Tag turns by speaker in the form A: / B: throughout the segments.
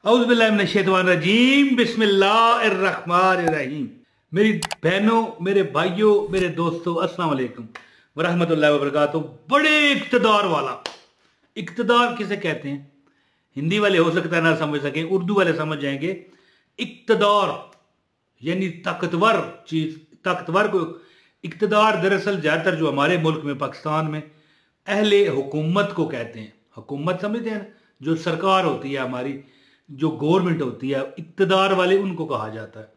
A: औज़ुबिल्लाहिमिनश्शैतानिर्रजीम बिस्मिल्लाहिर्रहमानिर्रहीम। मेरी बहनों, मेरे भाइयों, मेरे दोस्तों, अस्सलाम वालेकुम वरहमतुल्लाहि वबरकातुहू। बड़े इक़्तिदार वाला, इक़्तिदार किसे कहते हैं? हिंदी वाले हो सकता है ना समझ सके, उर्दू वाले समझ जाएंगे। इक़्तिदार यानी ताकतवर चीज, ताकतवर को इक़्तिदार दरअसल ज्यादातर जो हमारे मुल्क में, पाकिस्तान में अहले हुकूमत को कहते हैं। हुकूमत समझते हैं ना, जो सरकार होती है हमारी, जो गवर्नमेंट होती है, इक़्तिदार वाले उनको कहा जाता है।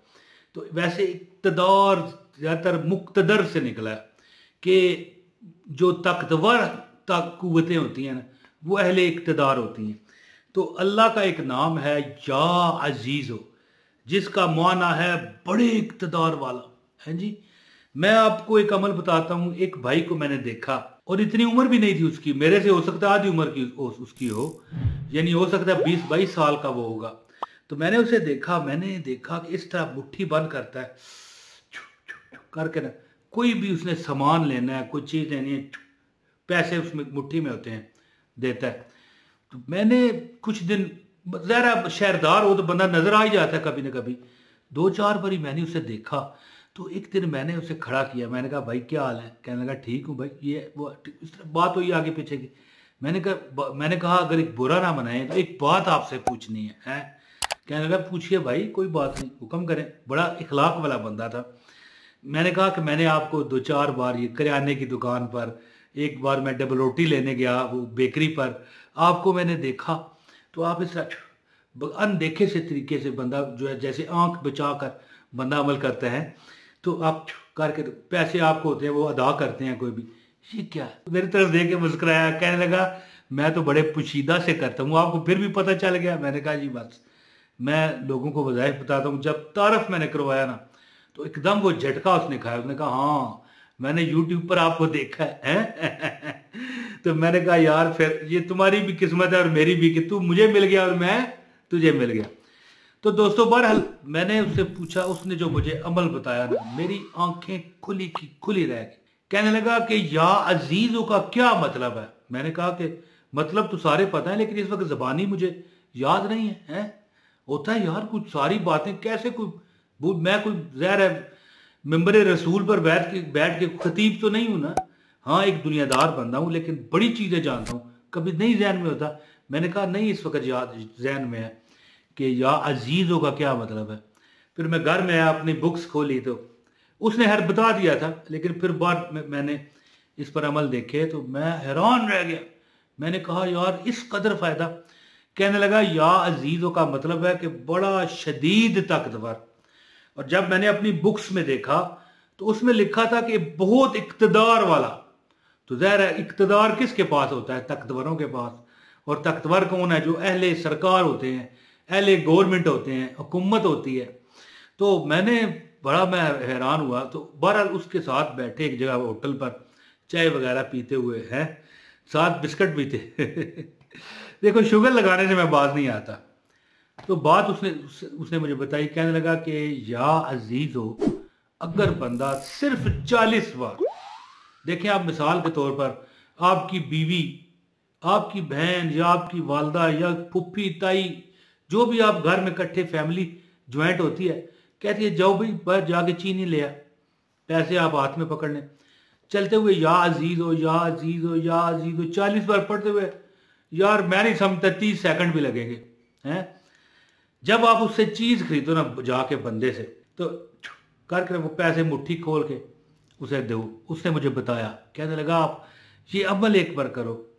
A: तो वैसे इक़्तिदार ज़्यादातर मुक़्तदर से निकला है कि जो ताकतवर कुव्वतें होती हैं ना, वो अहले इक़्तिदार होती हैं। तो अल्लाह का एक नाम है या अजीज़ हो, जिसका माना है बड़े इक़्तिदार वाला है जी। मैं आपको एक अमल बताता हूँ। एक भाई को मैंने देखा और इतनी उम्र भी नहीं थी उसकी, मेरे से हो सकता है आधी उम्र की उसकी हो, यानी हो सकता है 20-22 साल का वो होगा। तो मैंने उसे देखा, मैंने देखा कि इस तरह मुट्ठी बंद करता है करके ना, कोई भी उसने सामान लेना है, कोई चीज़ लेनी है, पैसे उसमें मुट्ठी में होते हैं, देता है। तो मैंने कुछ दिन, ज़रा शहरदार हो तो बंदा नजर आ ही जाता है कभी ना कभी, 2-4 बारी मैंने उसे देखा। तो एक दिन मैंने उसे खड़ा किया, मैंने कहा भाई क्या हाल है? कहने लगा ठीक हूँ भाई, ये वो, इस तरह बात हुई आगे पीछे की। मैंने कहा अगर एक बुरा ना मनाए तो एक बात आपसे पूछनी है? कहने लगा पूछिए भाई, कोई बात नहीं, हुक्म करें। बड़ा इखलाक वाला बंदा था। मैंने कहा कि मैंने आपको 2-4 बार ये करियाने की दुकान पर, एक बार मैं डबल रोटी लेने गया वो बेकरी पर, आपको मैंने देखा तो आप इस अनदेखे से तरीके से बंदा जो है, जैसे आंख बचा कर बंदा अमल करता है, तो आप करके पैसे आपको होते हैं वो अदा करते हैं कोई भी। ये क्या? मेरी तरफ देख के मुस्कुराया, कहने लगा मैं तो बड़े पोशीदा से करता हूँ, आपको फिर भी पता चल गया? मैंने कहा जी बस, मैं लोगों को वज़ाइफ बताता हूँ। जब तारफ मैंने करवाया ना, तो एकदम वो झटका उसने खाया। उसने कहा हाँ मैंने यूट्यूब पर आपको देखा है। तो मैंने कहा यार फिर ये तुम्हारी भी किस्मत है और मेरी भी कि तू मुझे मिल गया और मैं तुझे मिल गया। तो दोस्तों बहरहाल मैंने उससे पूछा, उसने जो मुझे अमल बताया ना, मेरी आंखें खुली की खुली रह गई। कहने लगा कि या अजीजों का क्या मतलब है? मैंने कहा कि मतलब तो सारे पता है, लेकिन इस वक्त ज़बानी मुझे याद नहीं है, हैं? होता है यार कुछ सारी बातें कैसे मैं कोई ज़हर है मिंबर रसूल पर बैठ के खतीब तो नहीं हूं ना। हाँ एक दुनियादार बंदा हूं, लेकिन बड़ी चीज़ें जानता हूं, कभी नहीं जहन में होता। मैंने कहा नहीं इस वक्त याद जहन में है कि या अजीज़ों का क्या मतलब है। फिर मैं घर में आया, अपनी बुक्स खोली तो उसने हर बता दिया था, लेकिन फिर बाद में मैंने इस पर अमल देखे तो मैं हैरान रह गया। मैंने कहा यार इस कदर फ़ायदा। कहने लगा या अजीज़ों का मतलब है कि बड़ा शदीद ताकतवर। और जब मैंने अपनी बुक्स में देखा तो उसमें लिखा था कि बहुत इक़्तिदार वाला। तो ज़ाहिर है इक़्तिदार किसके पास होता है? ताकतवरों के पास। और ताकतवर कौन है? जो अहले सरकार होते हैं, अहले गवर्नमेंट होते हैं, हुकूमत होती है। तो मैं हैरान हुआ। तो बहरहाल उसके साथ बैठे एक जगह होटल पर चाय वगैरह पीते हुए हैं, साथ बिस्किट भी थे। देखो शुगर लगाने से मैं बाज नहीं आता। तो बात उसने मुझे बताई। कहने लगा कि या अजीज हो, अगर बंदा सिर्फ 40 बार, देखें आप मिसाल के तौर पर, आपकी बीवी, आपकी बहन या आपकी वालदा या फुप्पी ताई, जो भी आप घर में इकट्ठे फैमिली ज्वाइंट होती है, कहती है जाओ भाई बाहर जाके चीनी ले आ, पैसे आप हाथ में पकड़ लें, चलते हुए या अजीज हो या अजीज हो या अजीज हो 40 बार पढ़ते हुए, यार मैं नहीं समझता 30 सेकंड भी लगेंगे हैं। जब आप उससे चीज खरीदो ना जाके बंदे से, तो करके वो पैसे मुट्ठी खोल के उसे दो। उसने मुझे बताया, कहने लगा आप ये अमल एक बार करो,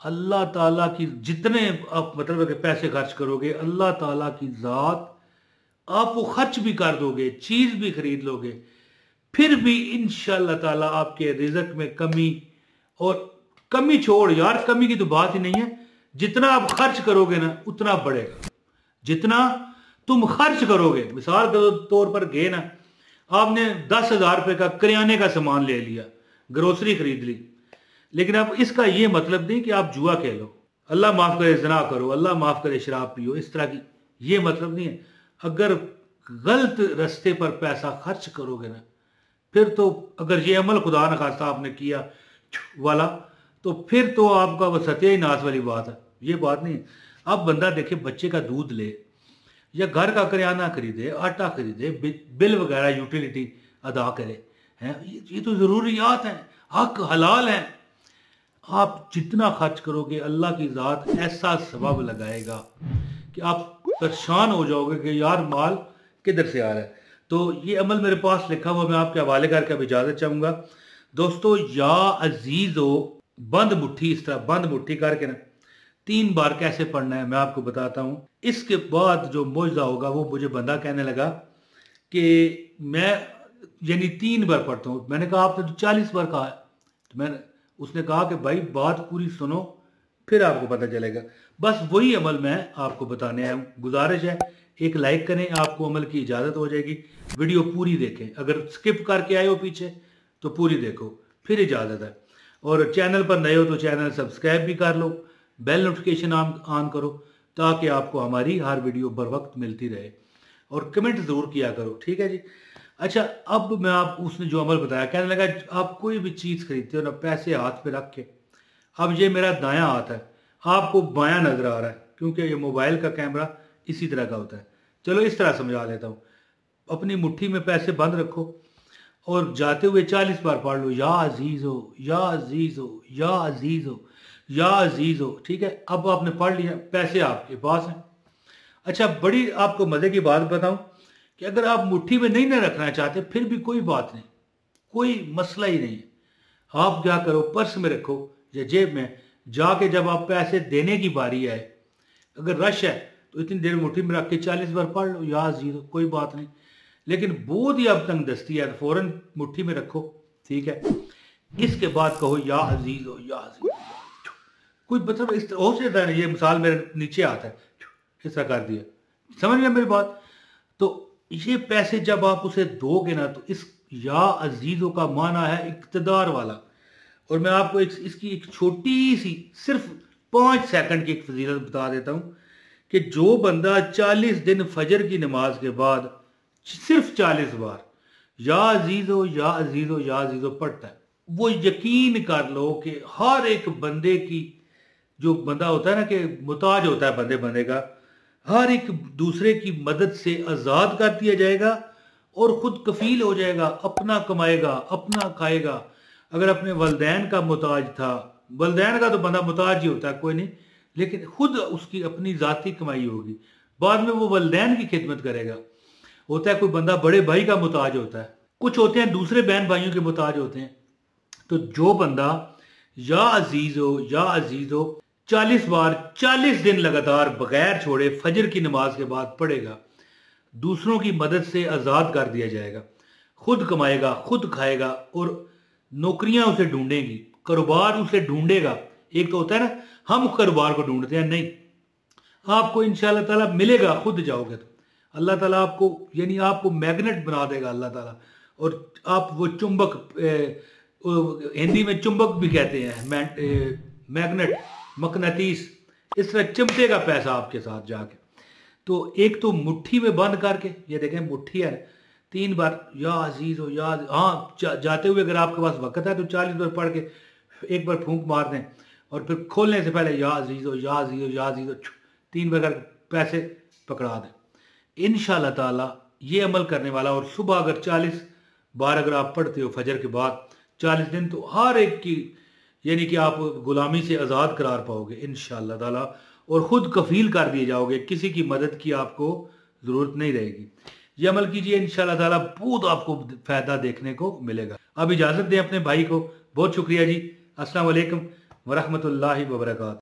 A: अल्लाह ताला की जितने आप मतलब कि पैसे खर्च करोगे, अल्लाह ताला की ज़ात आप वो खर्च भी कर दोगे, चीज़ भी खरीद लोगे, फिर भी इंशाअल्लाह ताला आपके रिज़्क में कमी, और कमी छोड़ यार, कमी की तो बात ही नहीं है, जितना आप खर्च करोगे ना उतना बढ़ेगा। जितना तुम खर्च करोगे, मिसाल के तौर पर गए ना, आपने 10,000 रुपये का करियाने का सामान ले लिया, ग्रोसरी खरीद ली, लेकिन अब इसका ये मतलब नहीं कि आप जुआ खेलो, अल्लाह माफ़ करे ज़िना करो, अल्लाह माफ़ करे शराब पियो, इस तरह की ये मतलब नहीं है। अगर गलत रास्ते पर पैसा खर्च करोगे ना, फिर तो अगर ये अमल खुदा न खास्ता आपने किया वाला, तो फिर तो आपका वो सत्या ही नाश वाली बात है, ये बात नहीं है। अब बंदा देखे बच्चे का दूध ले या घर का करियाना खरीदे, आटा खरीदे, बिल वगैरह यूटिलिटी अदा करे, हैं, ये तो ज़रूरियात हैं, हक हलाल हैं। आप जितना खर्च करोगे अल्लाह की ज़ात ऐसा सबब लगाएगा कि आप परेशान हो जाओगे कि यार माल किधर से आ रहा है। तो ये अमल मेरे पास लिखा हुआ, मैं आपके हवाले करके अब इजाज़त चाहूँगा। दोस्तों, या अजीज़ हो, बंद मुट्ठी, इस तरह बंद मुट्ठी करके ना 3 बार कैसे पढ़ना है मैं आपको बताता हूँ। इसके बाद जो मौजज़ा होगा वो मुझे बंदा कहने लगा कि मैं यानी 3 बार पढ़ता हूँ। मैंने कहा आपने तो 40 बार कहा है। तो उसने कहा कि भाई बात पूरी सुनो फिर आपको पता चलेगा। बस वही अमल मैं आपको बताने आया हूँ। गुजारिश है एक लाइक करें, आपको अमल की इजाज़त हो जाएगी। वीडियो पूरी देखें, अगर स्किप करके आए हो पीछे तो पूरी देखो, फिर इजाज़त है। और चैनल पर नए हो तो चैनल सब्सक्राइब भी कर लो, बेल नोटिफिकेशन ऑन करो ताकि आपको हमारी हर वीडियो बर वक्त मिलती रहे। और कमेंट ज़रूर किया करो, ठीक है जी। अच्छा, अब मैं आप उसने जो अमल बताया, कहने लगा आप कोई भी चीज़ खरीदते हो ना, पैसे हाथ पे रख के, अब ये मेरा दायां हाथ है, आपको बायां नज़र आ रहा है क्योंकि ये मोबाइल का कैमरा इसी तरह का होता है। चलो इस तरह समझा लेता हूँ। अपनी मुट्ठी में पैसे बंद रखो और जाते हुए 40 बार पढ़ लो, या अजीज़ हो, या अजीज़ हो, या अजीज़ हो, या अजीज़ हो। ठीक है, अब आपने पढ़ लिया, पैसे आपके पास हैं। अच्छा, बड़ी आपको मज़े की बात बताऊं कि अगर आप मुट्ठी में नहीं ना रखना चाहते फिर भी कोई बात नहीं, कोई मसला ही नहीं है। आप क्या करो, पर्स में रखो या जेब में, जाके जब आप पैसे देने की बारी आए, अगर रश है तो इतनी देर मुट्ठी में रख के 40 बार पढ़ लो, या अजीज़ हो, कोई बात नहीं। लेकिन बहुत ही अब तंग दस्ती है तो फौरन मुट्ठी में रखो, ठीक है। इसके बाद कहो या अजीज़ हो, या अजीज़ हो। कोई मतलब इस हो सकता है, ये मिसाल मेरे नीचे आता है, ऐसा कर दिया, समझ गया मेरी बात। तो ये पैसे जब आप उसे दोगे ना तो इस या अजीज़ों का माना है इक़्तिदार वाला। और मैं आपको इसकी एक छोटी सी सिर्फ 5 सेकंड की एक फजीलत बता देता हूं कि जो बंदा 40 दिन फजर की नमाज के बाद सिर्फ 40 बार या अजीज़ हो, या अजीज़ हो, या अजीज़ हो पढ़ता है, वो यकीन कर लो कि हर एक बंदे की, जो बंदा होता है ना कि मुताज होता है बंदे का, हर एक दूसरे की मदद से आज़ाद कर दिया जाएगा और खुद कफील हो जाएगा, अपना कमाएगा, अपना खाएगा। अगर अपने वलदैन का मुताज था, वलदैन का तो बंदा मुताज ही होता है, कोई नहीं, लेकिन खुद उसकी अपनी ज़ाती कमाई होगी, बाद में वो वलदैन की खिदमत करेगा। होता है कोई बंदा बड़े भाई का मुताज होता है, कुछ होते हैं दूसरे बहन भाइयों के मुताज होते हैं। तो जो बंदा या अजीज़ हो, या अजीज़ हो 40 बार 40 दिन लगातार बगैर छोड़े फजर की नमाज के बाद पढ़ेगा, दूसरों की मदद से आज़ाद कर दिया जाएगा, खुद कमाएगा, खुद खाएगा और नौकरियां उसे ढूंढेंगी, कारोबार उसे ढूंढेगा। एक तो होता है ना हम कारोबार को ढूंढते हैं, नहीं, आपको इंशाअल्लाह ताला मिलेगा, खुद जाओगे तो अल्लाह ताला आपको यानी आपको मैग्नेट बना देगा अल्लाह ताला। और आप वो चुंबक, हिंदी में चुंबक भी कहते हैं, मैग्नेट, मकनातीस, इस तरह चिमटेगा पैसा आपके साथ जाके। तो एक तो मुट्ठी में बंद करके, ये देखें मुट्ठी है, 3 बार या अजीज़ हो, या हाँ, जाते हुए अगर आपके पास वक्त है तो 40 बार पढ़ के एक बार फूंक मार दें और फिर खोलने से पहले या अजीज़ हो, या अजीज़ हो, या अजीज़ हो 3 बार पैसे पकड़ा दें। इंशाअल्लाह ताला ये अमल करने वाला, और सुबह अगर 40 बार अगर आप पढ़ते हो फजर के बाद 40 दिन, तो हर एक की यानी कि आप गुलामी से आज़ाद करार पाओगे इंशाअल्लाह ताला, और ख़ुद कफील कर दिए जाओगे, किसी की मदद की आपको ज़रूरत नहीं रहेगी। ये अमल कीजिए, इंशाअल्लाह ताला बहुत आपको फ़ायदा देखने को मिलेगा। अब इजाज़त दें अपने भाई को, बहुत शुक्रिया जी। अस्सलाम वालेकुम वरहमतुल्लाहि वबरकातुहू।